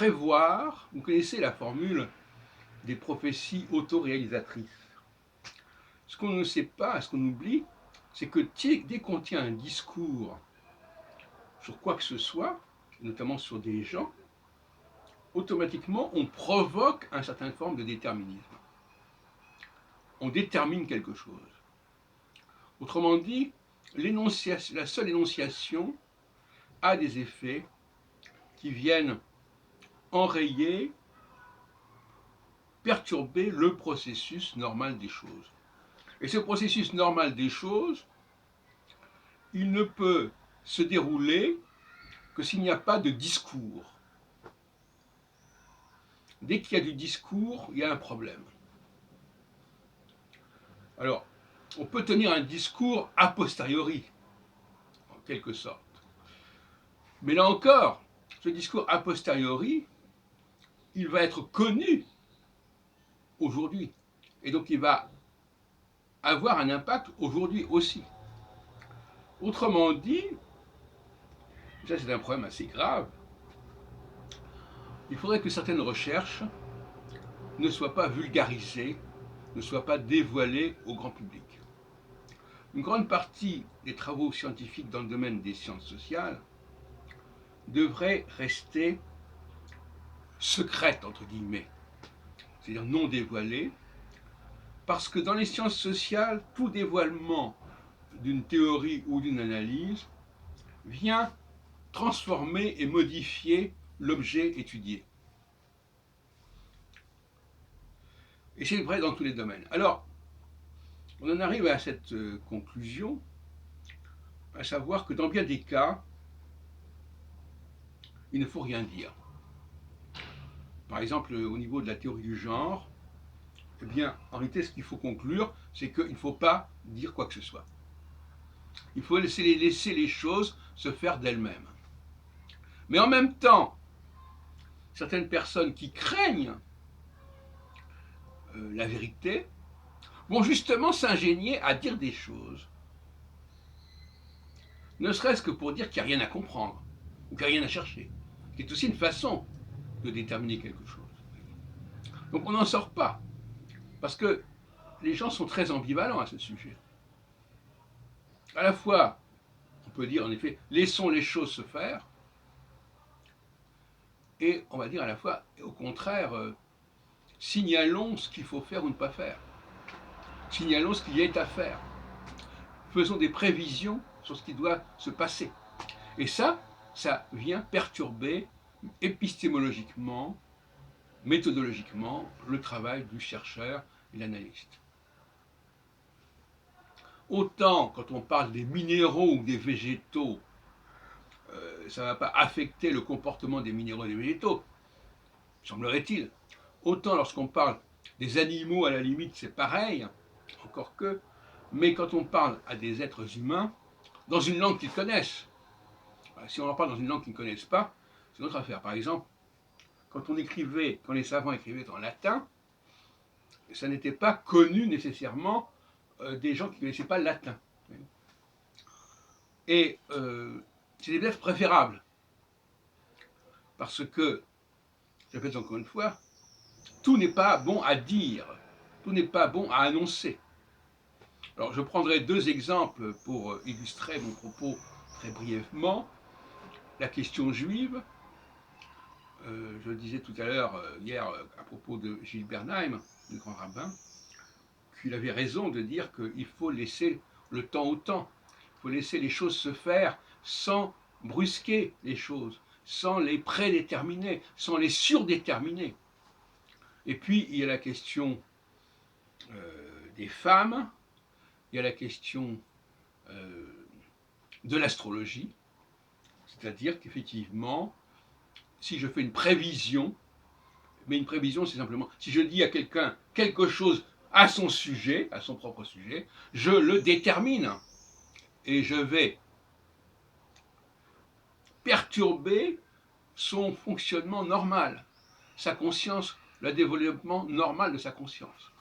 prévoir, vous connaissez la formule des prophéties autoréalisatrices. Ce qu'on ne sait pas, ce qu'on oublie, c'est que dès qu'on tient un discours sur quoi que ce soit, notamment sur des gens, automatiquement on provoque une certaine forme de déterminisme. On détermine quelque chose. Autrement dit, la seule énonciation a des effets qui viennent enrayer, perturber le processus normal des choses. Et ce processus normal des choses, il ne peut se dérouler que s'il n'y a pas de discours. Dès qu'il y a du discours, il y a un problème. Alors, on peut tenir un discours a posteriori, en quelque sorte. Mais là encore, ce discours a posteriori, il va être connu aujourd'hui. Et donc il va avoir un impact aujourd'hui aussi. Autrement dit, ça c'est un problème assez grave, il faudrait que certaines recherches ne soient pas vulgarisées, ne soient pas dévoilées au grand public. Une grande partie des travaux scientifiques dans le domaine des sciences sociales devraient rester secrètes, entre guillemets, c'est-à-dire non dévoilées, parce que dans les sciences sociales, tout dévoilement d'une théorie ou d'une analyse vient transformer et modifier l'objet étudié. Et c'est vrai dans tous les domaines. Alors, on en arrive à cette conclusion, à savoir que dans bien des cas, il ne faut rien dire. Par exemple, au niveau de la théorie du genre, eh bien, en réalité, ce qu'il faut conclure, c'est qu'il ne faut pas dire quoi que ce soit. Il faut laisser les choses se faire d'elles-mêmes. Mais en même temps, certaines personnes qui craignent la vérité vont justement s'ingénier à dire des choses, ne serait-ce que pour dire qu'il n'y a rien à comprendre, ou qu'il n'y a rien à chercher, qui est aussi une façon de déterminer quelque chose. Donc on n'en sort pas, parce que les gens sont très ambivalents à ce sujet. À la fois, on peut dire en effet, laissons les choses se faire, et on va dire à la fois, au contraire, signalons ce qu'il faut faire ou ne pas faire. Signalons ce qu'il y a à faire. Faisons des prévisions sur ce qui doit se passer. Et ça vient perturber épistémologiquement, méthodologiquement, le travail du chercheur et l'analyste. Autant quand on parle des minéraux ou des végétaux, ça ne va pas affecter le comportement des minéraux et des végétaux, semblerait-il. Autant lorsqu'on parle des animaux, à la limite, c'est pareil, encore que, mais quand on parle à des êtres humains, dans une langue qu'ils connaissent, si on en parle dans une langue qu'ils ne connaissent pas, c'est une autre affaire. Par exemple, quand les savants écrivaient en latin, ça n'était pas connu nécessairement des gens qui ne connaissaient pas le latin. Et c'est peut-être préférable, parce que, je répète encore une fois, tout n'est pas bon à dire, tout n'est pas bon à annoncer. Alors je prendrai deux exemples pour illustrer mon propos très brièvement. La question juive, je le disais tout à l'heure, hier, à propos de Gilles Bernheim, le grand rabbin, qu'il avait raison de dire qu'il faut laisser le temps au temps, il faut laisser les choses se faire sans brusquer les choses, sans les prédéterminer, sans les surdéterminer. Et puis il y a la question des femmes, il y a la question de l'astrologie, c'est-à-dire qu'effectivement, si je fais une prévision, mais une prévision c'est simplement, si je dis à quelqu'un quelque chose à son sujet, à son propre sujet, je le détermine et je vais perturber son fonctionnement normal, sa conscience, le développement normal de sa conscience.